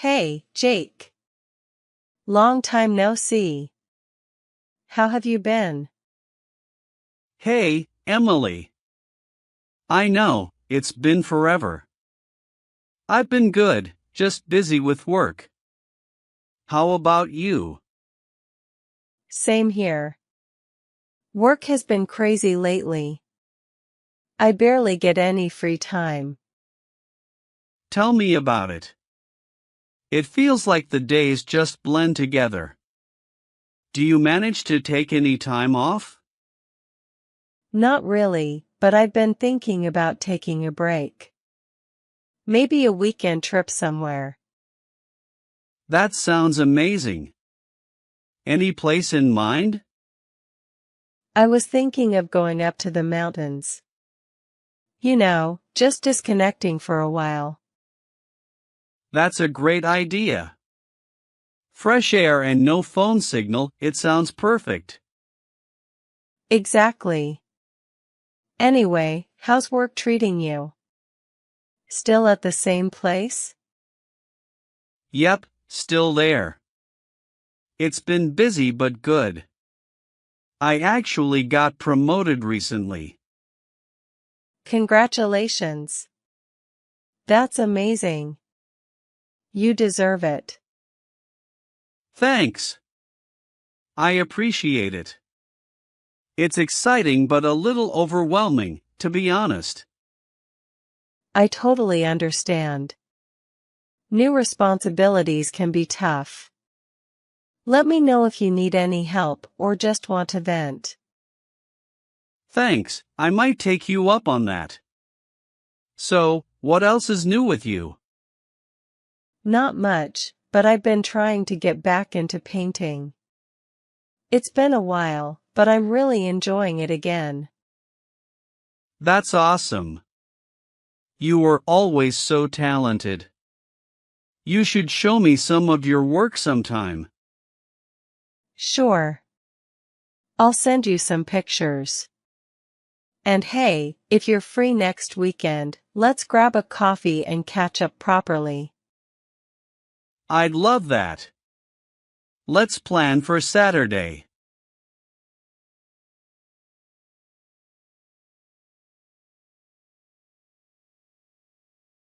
Hey, Jake. Long time no see. How have you been? Hey, Emily. I know, it's been forever. I've been good, just busy with work. How about you? Same here. Work has been crazy lately. I barely get any free time. Tell me about it. It feels like the days just blend together. Do you manage to take any time off? Not really, but I've been thinking about taking a break. Maybe a weekend trip somewhere. That sounds amazing. Any place in mind? I was thinking of going up to the mountains. You know, just disconnecting for a while. That's a great idea. Fresh air and no phone signal, it sounds perfect. Exactly. Anyway, how's work treating you? Still at the same place? Yep, still there. It's been busy but good. I actually got promoted recently. Congratulations. That's amazing. You deserve it. Thanks. I appreciate it. It's exciting but a little overwhelming, to be honest. I totally understand. New responsibilities can be tough. Let me know if you need any help or just want to vent. Thanks, I might take you up on that. So, what else is new with you? Not much, but I've been trying to get back into painting. It's been a while, but I'm really enjoying it again. That's awesome. You were always so talented. You should show me some of your work sometime. Sure. I'll send you some pictures. And hey, if you're free next weekend, let's grab a coffee and catch up properly. I'd love that. Let's plan for Saturday.